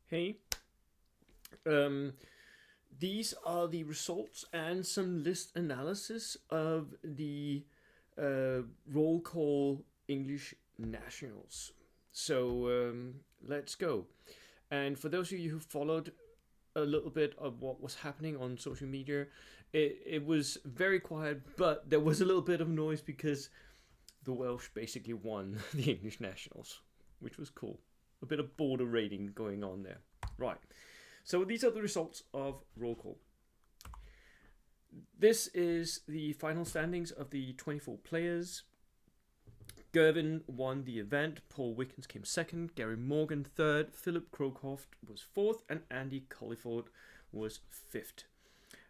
Hey, um, these are the results and some list analysis of the roll call English nationals. So let's go. And for those of you who followed a little bit of what was happening on social media, it was very quiet, but there was a little bit of noise because the Welsh basically won the English nationals, which was cool. A bit of border raiding going on there. Right. So these are the results of roll call. This is the final standings of the 24 players. Gervin won the event, Paul Wickens came second, Gary Morgan third, Philip Crowcroft was fourth, and Andy Culliford was fifth.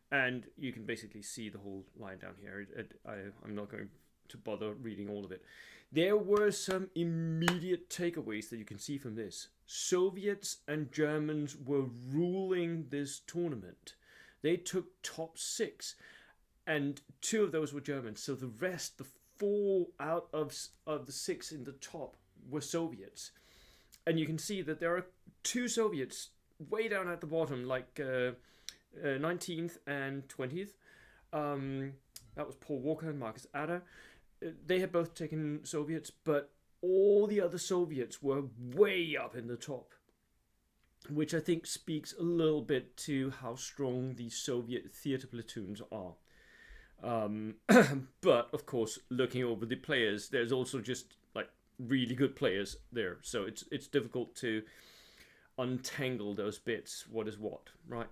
And you can basically see the whole line down here. I'm not going to bother reading all of it. There were some immediate takeaways that you can see from this. Soviets and Germans were ruling this tournament. They took top 6, and 2 of those were Germans. So the rest, the 4 out of the 6 in the top, were Soviets. And you can see that there are 2 Soviets way down at the bottom, like 19th and 20th. That was Paul Walker and Marcus Adder. They had both taken Soviets, but all the other Soviets were way up in the top, which I think speaks a little bit to how strong the Soviet theater platoons are. But of course, looking over the players, there's also just like really good players there, so it's difficult to untangle those bits. What is what, right?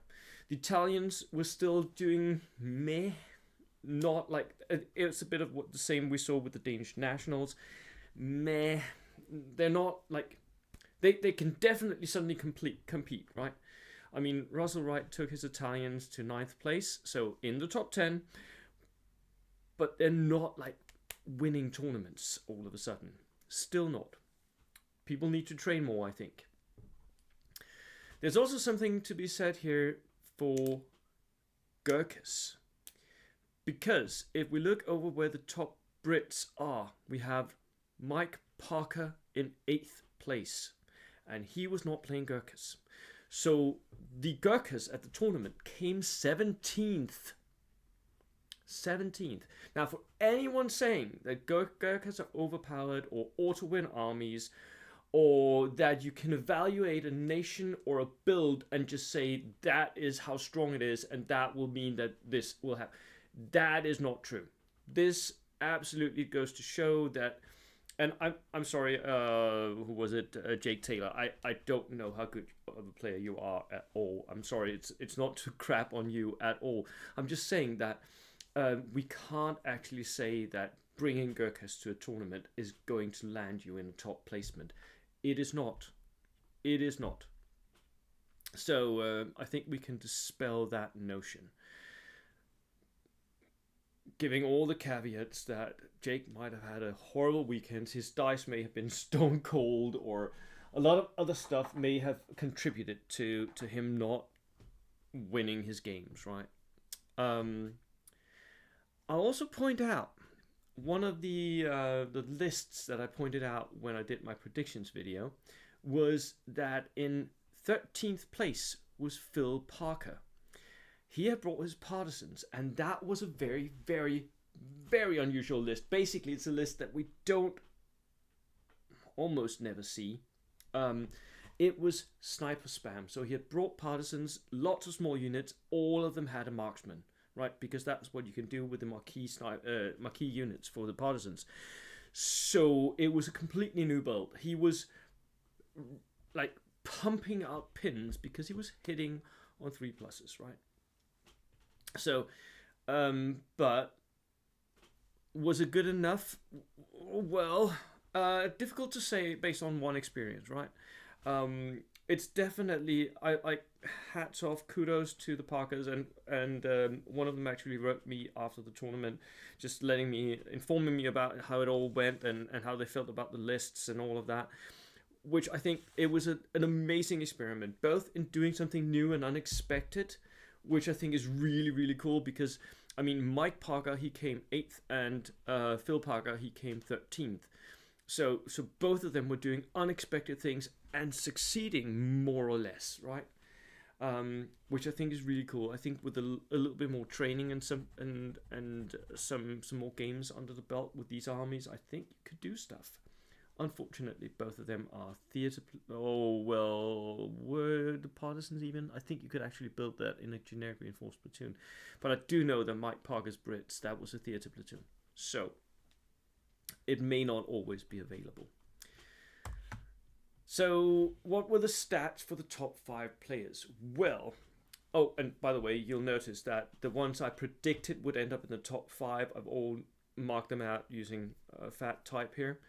The Italians were still doing meh. Not like it's a bit of what the same we saw with the Danish nationals. Meh, they're not like they can definitely suddenly compete, right? I mean, Russell Wright took his Italians to 9th place, so in the top 10, but they're not like winning tournaments all of a sudden. Still not. People need to train more, I think. There's also something to be said here for Gurkhas. Because if we look over where the top Brits are, we have Mike Parker in 8th place. And he was not playing Gurkhas. So the Gurkhas at the tournament came 17th. 17th. Now, for anyone saying that Gurkhas are overpowered or auto-win armies, or that you can evaluate a nation or a build and just say that is how strong it is and that will mean that this will happen, that is not true. This absolutely goes to show that, and I'm sorry, who was it? Jake Taylor. I don't know how good of a player you are at all. I'm sorry, it's not to crap on you at all. I'm just saying that we can't actually say that bringing Gurkhas to a tournament is going to land you in a top placement. It is not. It is not. So I think we can dispel that notion. Giving all the caveats that Jake might have had a horrible weekend, his dice may have been stone cold, or a lot of other stuff may have contributed to him not winning his games, right? I'll also point out one of the lists that I pointed out when I did my predictions video was that in 13th place was Phil Parker. He had brought his partisans, and that was a very, very, very unusual list. Basically, it's a list that we don't almost never see. It was sniper spam. So he had brought partisans, lots of small units, all of them had a marksman, right? Because that's what you can do with the marquee units for the partisans. So it was a completely new build. He was like pumping out pins because he was hitting on 3+, right? So, but was it good enough? Well, difficult to say based on one experience, right? It's definitely, I hats off, kudos to the Parkers, and one of them actually wrote me after the tournament, just informing me about how it all went and how they felt about the lists and all of that, which I think it was an amazing experiment, both in doing something new and unexpected, which I think is really, really cool because, I mean, Mike Parker, he came 8th, and Phil Parker, he came 13th. So both of them were doing unexpected things and succeeding more or less, right? Which I think is really cool. I think with a little bit more training and some more games under the belt with these armies, I think you could do stuff. Unfortunately, both of them are theater. Oh well, were the partisans even? I think you could actually build that in a generic reinforced platoon, but I do know that Mike Parker's Brits, that was a theater platoon, so it may not always be available. So, what were the stats for the top 5 players? Well, oh, and by the way, you'll notice that the ones I predicted would end up in the top 5, I've all marked them out using fat type here.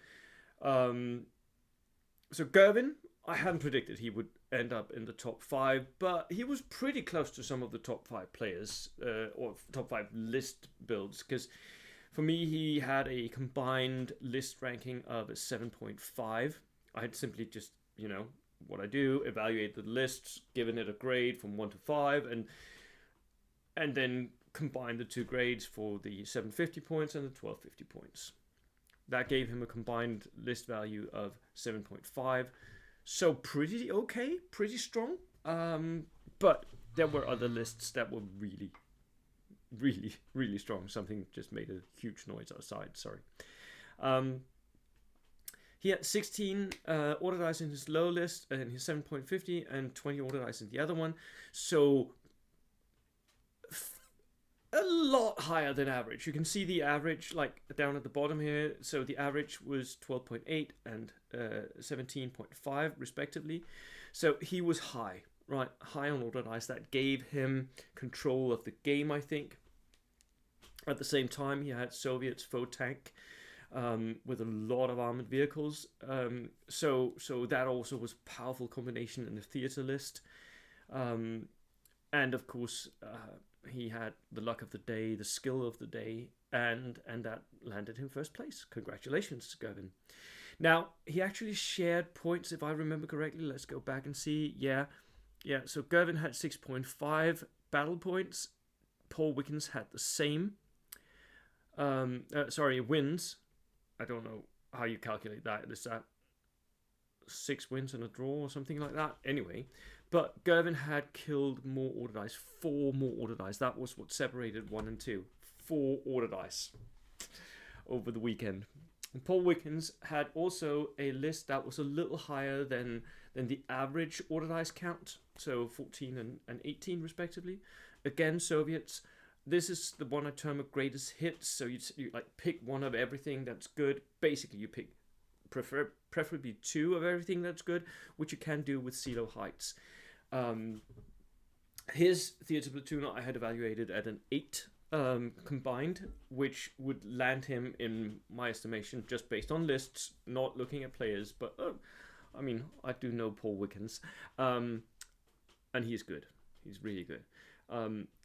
So Gervin, I hadn't predicted he would end up in the top 5, but he was pretty close to some of the top 5 players, or top 5 list builds, because for me, he had a combined list ranking of a 7.5. I had simply just, what I do, evaluate the lists, given it a grade from 1 to 5, and then combine the 2 grades for the 750 points and the 1250 points. That gave him a combined list value of 7.5. So pretty okay, pretty strong. But there were other lists that were really, really, really strong. Something just made a huge noise outside, sorry. He had 16 order dice in his low list and his 7.50 and 20 order dice in the other one. So a lot higher than average. You can see the average like down at the bottom here. So the average was 12.8 and 17.5 respectively. So he was high, right? High on order dice. That gave him control of the game, I think. At the same time, he had Soviet's foe tank with a lot of armored vehicles. So that also was a powerful combination in the theater list. And of course, he had the luck of the day, the skill of the day, and that landed him first place. Congratulations, Gervin. Now, he actually shared points, if I remember correctly. Let's go back and see. Yeah. So Gervin had 6.5 battle points. Paul Wickens had the same. Wins. I don't know how you calculate that. Is that 6 wins and a draw or something like that? Anyway, but Gervin had killed more order dice, 4 more order dice. That was what separated 1 and 2. 4 order dice over the weekend. And Paul Wickens had also a list that was a little higher than the average order dice count, so 14 and 18 respectively. Again, Soviets. This is the one I term a greatest hits. So you like pick one of everything that's good. Basically, you pick preferably 2 of everything that's good, which you can do with CeeLo Heights. His theater platoon I had evaluated at an 8 combined, which would land him, in my estimation, just based on lists, not looking at players. But I do know Paul Wickens, and he's good. He's really good.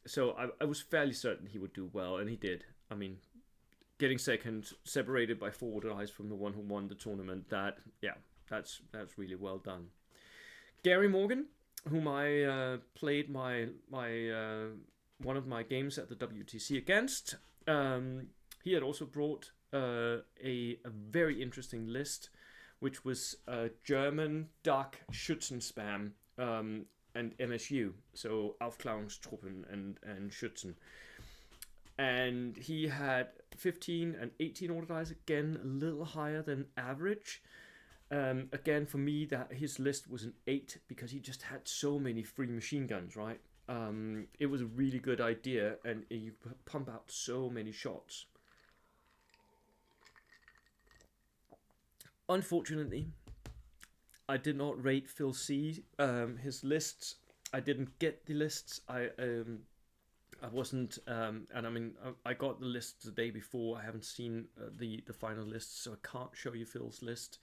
So I was fairly certain he would do well, and he did. I mean, getting second, separated by 4 order dice from the one who won the tournament, that's really well done. Gary Morgan, whom I played my one of my games at the WTC against, he had also brought a very interesting list, which was German, Duck, Schützenspam, and MSU, so Aufklärungstruppen and Schützen. And he had 15 and 18 order dice, again a little higher than average. Again, for me, that his list was an 8 because he just had so many free machine guns, right? It was a really good idea, and you pump out so many shots. Unfortunately, I did not rate Phil C. His lists. I didn't get the lists. I wasn't, and I got the list the day before. I haven't seen the final list, so I can't show you Phil's list.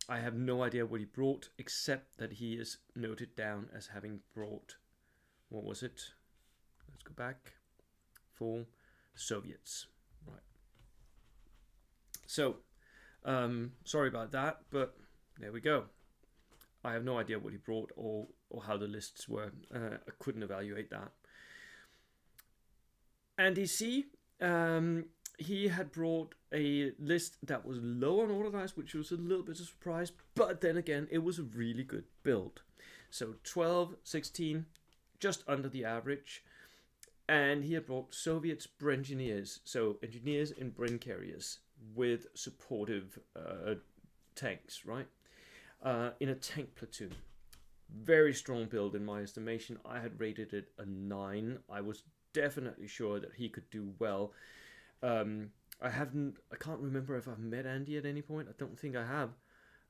I have no idea what he brought, except that he is noted down as having brought, what was it? Let's go back. 4 Soviets, right? So, sorry about that, but there we go. I have no idea what he brought or how the lists were. I couldn't evaluate that. Andy C. he had brought a list that was low on order dice, which was a little bit of a surprise, but then again, it was a really good build. So 12, 16, just under the average. And he had brought Soviets Brengineers, so engineers in Bren carriers with supportive tanks, right? In a tank platoon. Very strong build in my estimation. I had rated it a 9. I was definitely sure that he could do well. I can't remember if I've met Andy at any point. I don't think I have.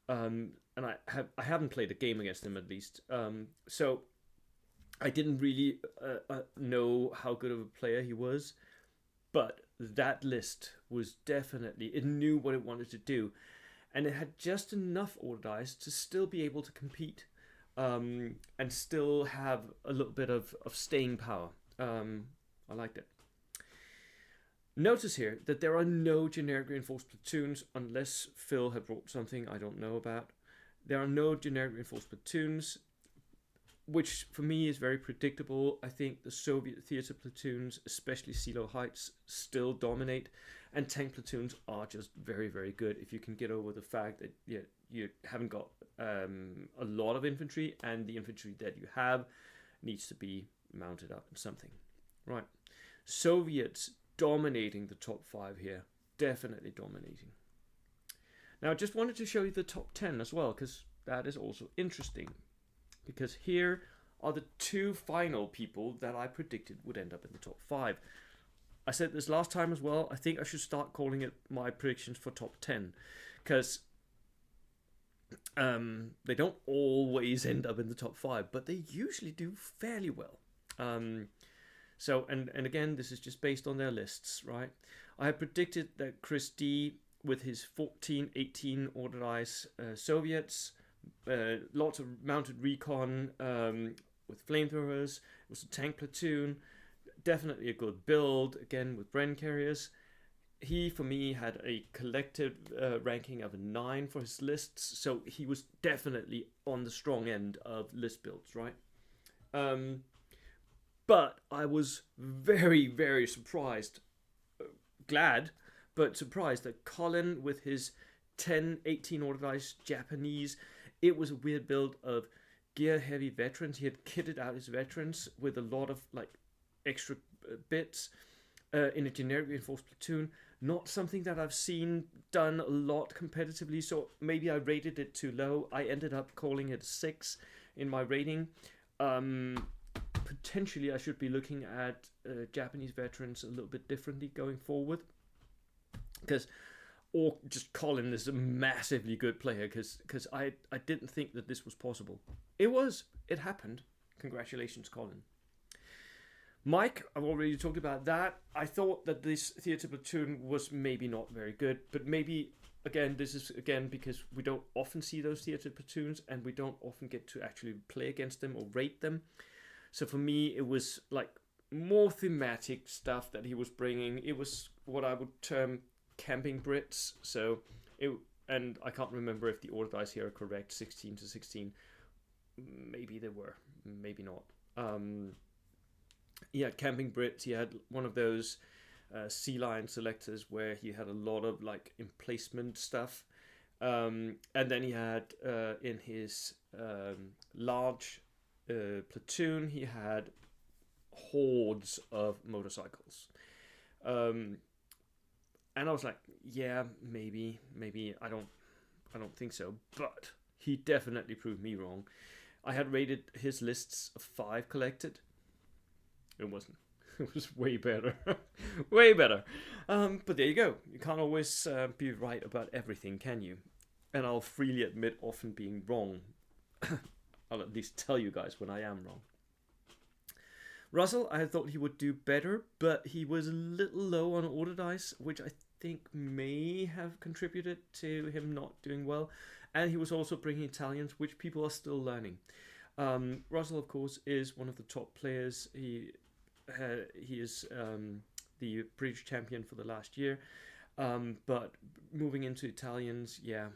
And I haven't played a game against him, at least. So I didn't really know how good of a player he was. But that list was definitely, it knew what it wanted to do. And it had just enough order dice to still be able to compete. And still have a little bit of staying power. I liked it. Notice here that there are no generic reinforced platoons unless Phil had brought something I don't know about. There are no generic reinforced platoons, which for me is very predictable. I think the Soviet theater platoons, especially Silo Heights, still dominate, and tank platoons are just very, very good if you can get over the fact that you haven't got a lot of infantry, and the infantry that you have needs to be mounted up in something. Right. Soviets dominating the top 5 here. Definitely dominating. Now, I just wanted to show you the top 10 as well, because that is also interesting. Because here are the 2 final people that I predicted would end up in the top 5. I said this last time as well. I think I should start calling it my predictions for top 10. Because they don't always end up in the top 5, but they usually do fairly well. So, and again, this is just based on their lists, right? I had predicted that Chris D, with his 14, 18 order dice Soviets, lots of mounted recon with flamethrowers, it was a tank platoon, definitely a good build, again with Bren carriers. He, for me, had a collective ranking of a 9 for his lists, so he was definitely on the strong end of list builds, right? But I was very, very surprised, glad, but surprised that Colin, with his 10, 18 order dice Japanese, it was a weird build of gear-heavy veterans. He had kitted out his veterans with a lot of like extra bits in a generic reinforced platoon. Not something that I've seen done a lot competitively, so maybe I rated it too low. I ended up calling it 6 in my rating. Potentially I should be looking at Japanese veterans a little bit differently going forward, because or just Colin is a massively good player, because I didn't think that this was possible. It happened. Congratulations, Colin. Mike, I've already talked about that. I thought that this theatre platoon was maybe not very good, but maybe, again, this is, again, because we don't often see those theatre platoons, and we don't often get to actually play against them or rate them. So for me, it was like more thematic stuff that he was bringing. It was what I would term camping Brits. So and I can't remember if the order dice here are correct, 16 to 16. Maybe they were, maybe not. Camping Brits. He had one of those sea lion selectors where he had a lot of like emplacement stuff. And then he had in his large platoon, he had hordes of motorcycles. And I was like, yeah, maybe I don't think so, but he definitely proved me wrong. I had rated his lists of 5 collected. It wasn't. It was way better. Way better. But there you go. You can't always be right about everything, can you? And I'll freely admit often being wrong. I'll at least tell you guys when I am wrong. Russell, I thought he would do better, but he was a little low on order dice, which I think may have contributed to him not doing well. And he was also bringing Italians, which people are still learning. Russell, of course, is one of the top players. He is the British champion for the last year. But moving into Italians, yeah,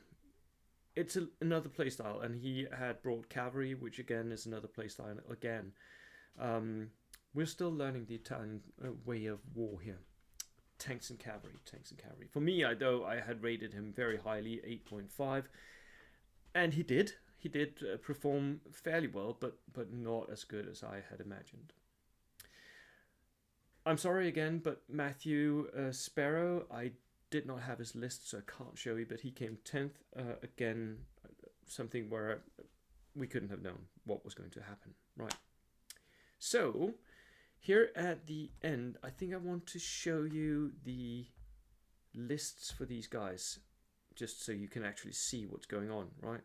it's another playstyle. And he had brought cavalry, which again is another playstyle again. We're still learning the Italian way of war here. tanks and cavalry, tanks and cavalry. For me, I had rated him very highly, 8.5, and he did. He did perform fairly well, but not as good as I had imagined. I'm sorry again, but Matthew Sparrow, I did not have his list, so I can't show you, but he came 10th. Again, something where we couldn't have known what was going to happen. Right. So, here at the end, I think I want to show you the lists for these guys, just so you can actually see what's going on, right?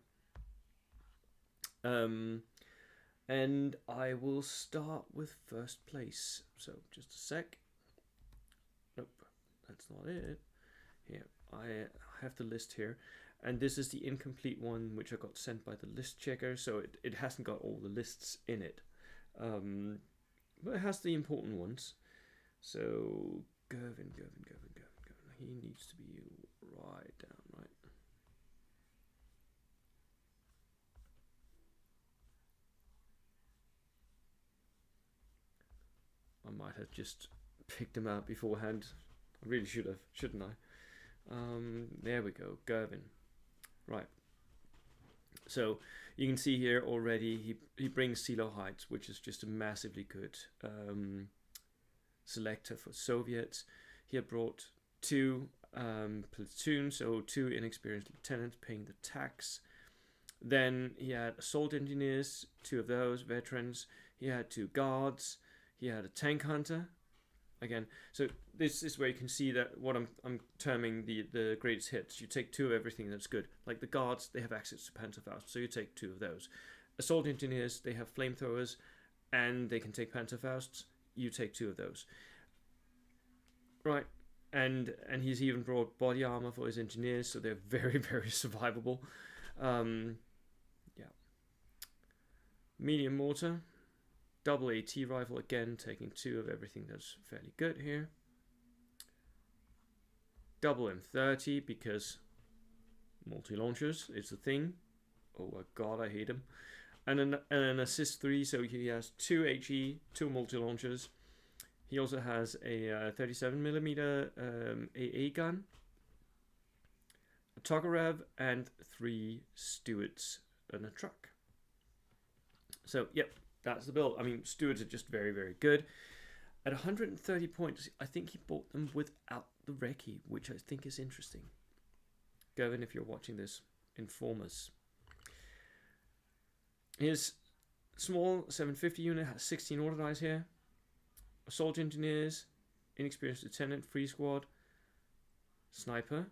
And I will start with first place. So just a sec. Nope, that's not it. Here, I have the list here. And this is the incomplete one, which I got sent by the list checker. So it hasn't got all the lists in it. But it has the important ones. So Gervin. He needs to be right down, right? I might have just picked him out beforehand. I really should have, shouldn't I? There we go, Gervin. Right. So you can see here already he brings Silo Heights, which is just a massively good selector for Soviets. He had brought 2 platoons, so 2 inexperienced lieutenants paying the tax. Then he had assault engineers, 2 of those veterans. He had 2 guards. He had a tank hunter. Again, so this is where you can see that what I'm terming the greatest hits. You take 2 of everything that's good. Like the guards, they have access to Panzerfaust, so you take 2 of those. Assault engineers, they have flamethrowers, and they can take Panzerfausts. You take 2 of those. Right, and he's even brought body armor for his engineers, so they're very, very survivable. Yeah. Medium mortar. Double AT rifle, again taking 2 of everything that's fairly good here. Double M30 because multi-launchers is the thing. Oh my god, I hate him. And an assist 3, so he has 2 HE, 2 multi-launchers. He also has a 37mm AA gun, a Tokarev, and 3 Stuarts and a truck. So, yep. That's the build. I mean, Stewards are just very, very good. At 130 points, I think he bought them without the recce, which I think is interesting. Gervin, if you're watching this, inform us. His small 750 unit has 16 auto dice here. Assault engineers, inexperienced lieutenant, free squad, sniper,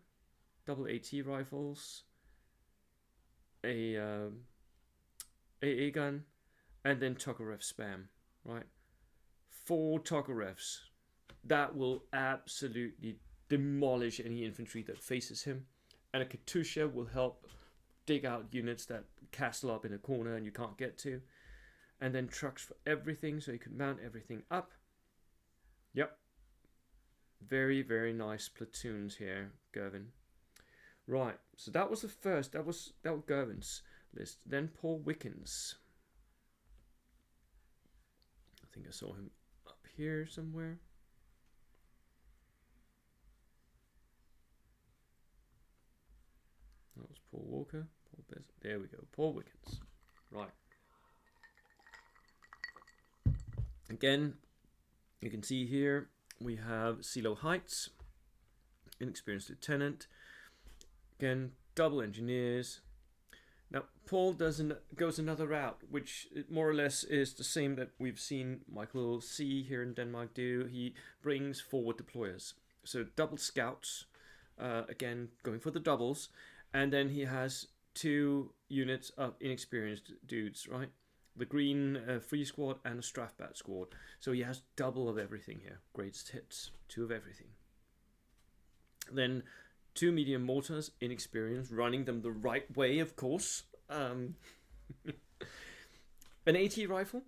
double AT rifles, a AA gun, and then Tokarev spam, right? 4 Tokarevs. That will absolutely demolish any infantry that faces him. And a Katusha will help dig out units that castle up in a corner and you can't get to. And then trucks for everything, so you can mount everything up. Yep. Very, very nice platoons here, Gervin. Right, so that was the first. That was Gervin's list. Then Paul Wickens. I think I saw him up here somewhere. That was Paul Walker. There we go. Paul Wickens. Right. Again, you can see here we have Silo Heights, inexperienced lieutenant. Again, double engineers. Now, Paul goes another route, which more or less is the same that we've seen Michael C. here in Denmark do. He brings forward deployers. So double scouts, again, going for the doubles. And then he has 2 units of inexperienced dudes, right? The green free squad and a Strafbat squad. So he has double of everything here. Greatest hits, 2 of everything. Then 2 medium mortars, inexperienced, running them the right way, of course. An AT rifle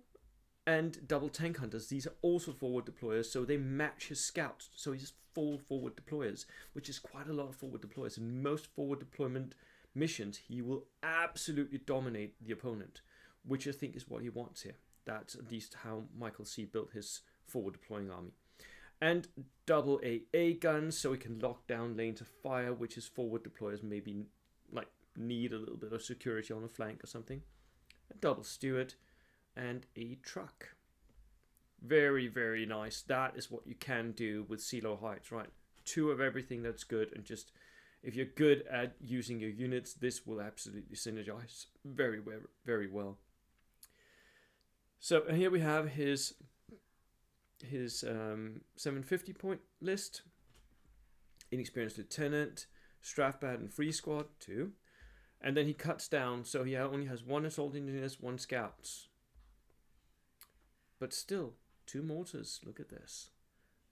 and double tank hunters. These are also forward deployers, so they match his scouts. So he's full forward deployers, which is quite a lot of forward deployers. In most forward deployment missions, he will absolutely dominate the opponent, which I think is what he wants here. That's at least how Michael C. built his forward deploying army. And double AA guns, so he can lock down lanes of fire, which his forward deployers maybe like need a little bit of security on a flank or something. A double Steward and a truck. Very, very nice. That is what you can do with Silo Heights, right? 2 of everything that's good, and just if you're good at using your units, this will absolutely synergize very, very well. So here we have his 750 point list. Inexperienced Lieutenant, Strafbat and Free Squad 2. And then he cuts down, so he only has 1 Assault Engineers, 1 Scouts. But still, 2 mortars, look at this.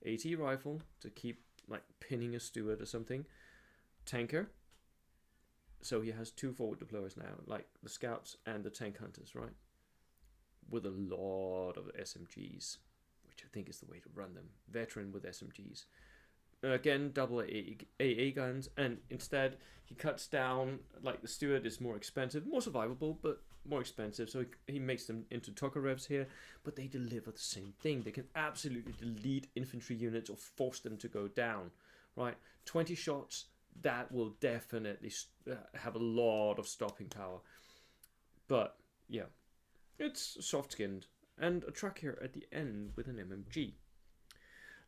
AT rifle to keep like pinning a steward or something. Tanker. So he has 2 forward deployers now, like the Scouts and the Tank Hunters, right? With a lot of SMGs, which I think is the way to run them. Veteran with SMGs. Again, double AA guns, and instead he cuts down, like the Steward is more expensive, more survivable, but more expensive, so he makes them into Tokarevs here, but they deliver the same thing. They can absolutely delete infantry units or force them to go down, right? 20 shots, that will definitely have a lot of stopping power. But, yeah, it's soft-skinned. And a truck here at the end with an MMG.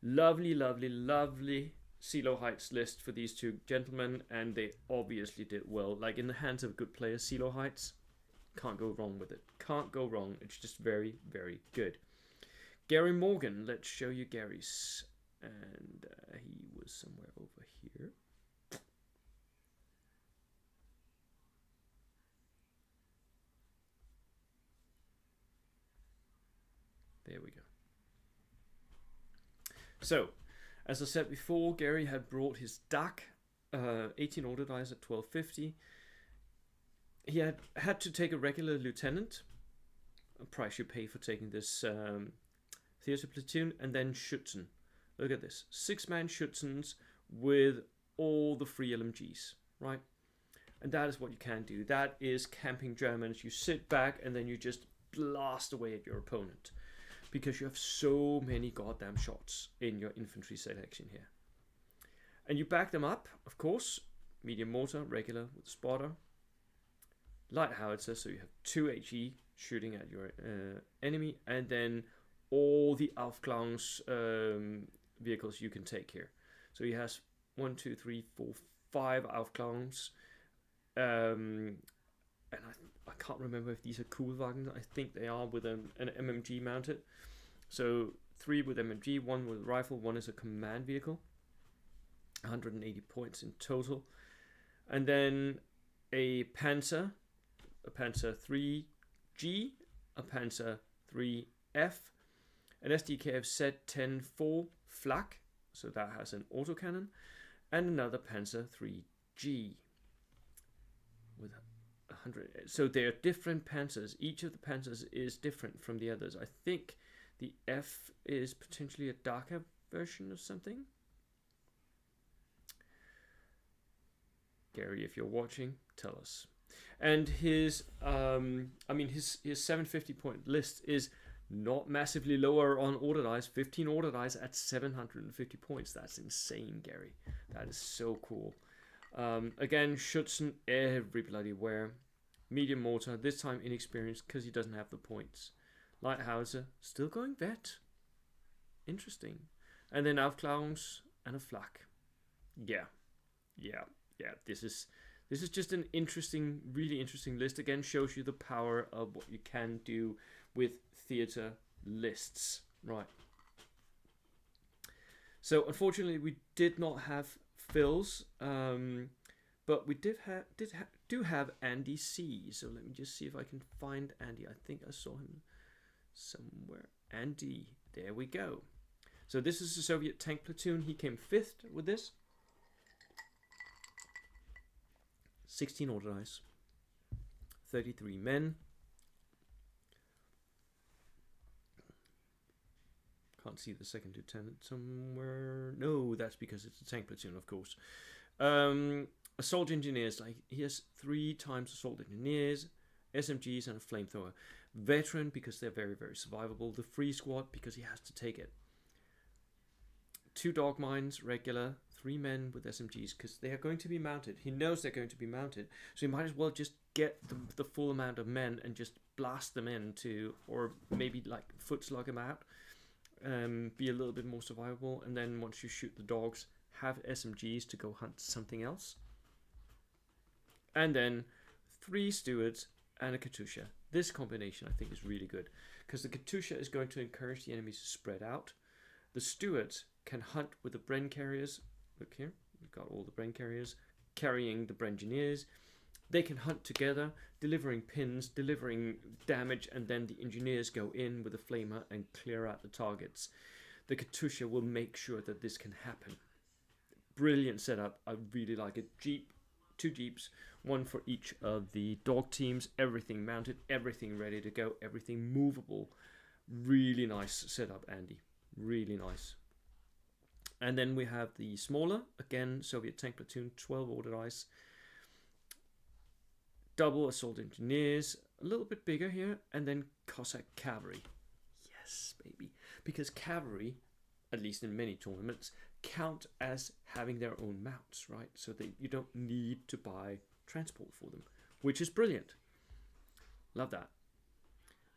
Lovely, lovely, lovely Silo Heights list for these 2 gentlemen, and they obviously did well. Like, in the hands of good players, Silo Heights, can't go wrong with it. Can't go wrong. It's just very, very good. Gary Morgan, let's show you Gary's. And he was somewhere over here. There we go. So, as I said before, Gary had brought his DAC, 18 order dice at 1250. He had to take a regular lieutenant, a price you pay for taking this theater platoon, and then Schützen. Look at this, 6-man Schützens with all the free LMGs, right? And that is what you can do. That is camping Germans. You sit back and then you just blast away at your opponent, because you have so many goddamn shots in your infantry selection here. And you back them up, of course. Medium mortar, regular with spotter. Light howitzer, so you have 2 HE shooting at your enemy. And then all the Aufklärungs vehicles you can take here. So he has 1, 2, 3, 4, 5 Aufklärungs. And I can't remember if these are Kuhlwagen. I think they are with an MMG mounted. So 3 with MMG, 1 with rifle, 1 is a command vehicle. 180 points in total. And then a Panzer 3G, a Panzer 3F, an SDKF Z10-4 flak, so that has an autocannon, and another Panzer 3G with 100. So they are different panzers. Each of the panzers is different from the others. I think the F is potentially a darker version of something. Gary, if you're watching, tell us. And his 750 point list is not massively lower on order dice. 15 order dice at 750 points. That's insane, Gary. That is so cool. Again, Schützen every bloody where. Medium mortar, this time inexperienced because he doesn't have the points. Light howitzer, still going vet. Interesting. And then Aufklärungs and a flak. Yeah. This is just an interesting, really interesting list. Again, shows you the power of what you can do with theater lists. Right. So unfortunately, we did not have fills, but we do have Andy C. So let me just see if I can find Andy. I think I saw him somewhere. Andy, there we go. So this is a Soviet tank platoon. He came 5th with this. 16 order dice, 33 men. Can't see the second lieutenant somewhere. No, that's because it's a tank platoon, of course. Assault engineers, like he has 3 times assault engineers, SMGs, and a flamethrower. Veteran because they're very, very survivable. The free squad because he has to take it. 2 dog mines regular, 3 men with SMGs, because they are going to be mounted. He knows they're going to be mounted, so he might as well just get the full amount of men and just blast them into, or maybe like foot slug them out, be a little bit more survivable, and then once you shoot the dogs, have SMGs to go hunt something else. And then 3 stewards and a Katusha. This combination I think is really good, because the Katusha is going to encourage the enemies to spread out. The stewards can hunt with the Bren carriers. Look here, we've got all the Bren carriers carrying the Brengineers. They can hunt together, delivering pins, delivering damage, and then the engineers go in with a flamer and clear out the targets. The Katusha will make sure that this can happen. Brilliant setup. I really like it. 2 jeeps, 1 for each of the dog teams. Everything mounted, everything ready to go, everything movable. Really nice setup, Andy. Really nice. And then we have the smaller, again, Soviet tank platoon, 12 ordered ice. Double assault engineers, a little bit bigger here, and then Cossack cavalry. Yes, baby. Because cavalry, at least in many tournaments, count as having their own mounts, right? So that you don't need to buy transport for them, which is brilliant. Love that.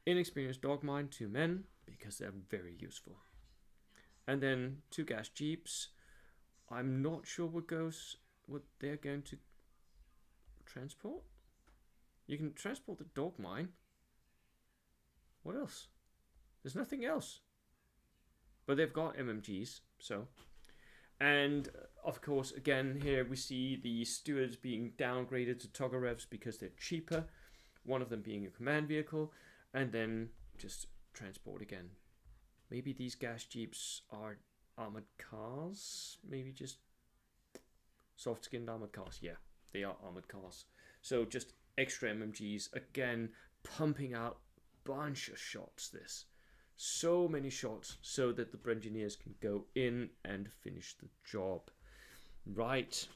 Inexperienced dog mine, 2 men, because they're very useful. And then 2 gas jeeps. I'm not sure what they're going to transport. You can transport the dog mine. What else? There's nothing else. But they've got MMGs, so. And of course, again, here we see the stewards being downgraded to Togarevs because they're cheaper. One of them being a command vehicle, and then just transport again. Maybe these gas jeeps are armored cars. Maybe just soft-skinned armored cars. Yeah, they are armored cars. So just extra MMGs, again, pumping out a bunch of shots. So many shots so that the Brengineers can go in and finish the job. Right.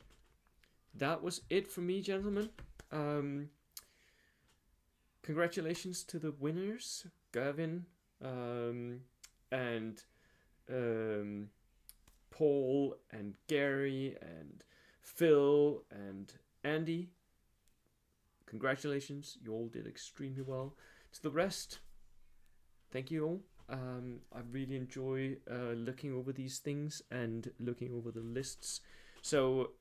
That was it for me, gentlemen. Congratulations to the winners, Gavin and Paul and Gary and Phil and Andy. Congratulations, you all did extremely well. To the rest, thank you all. I really enjoy looking over these things and looking over the lists. So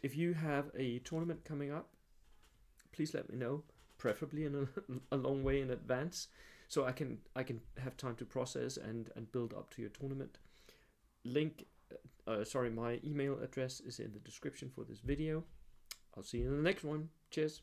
if you have a tournament coming up, please let me know, preferably in a long way in advance, so I can have time to process and build up to your tournament. My email address is in the description for this video. I'll see you in the next one. Cheers.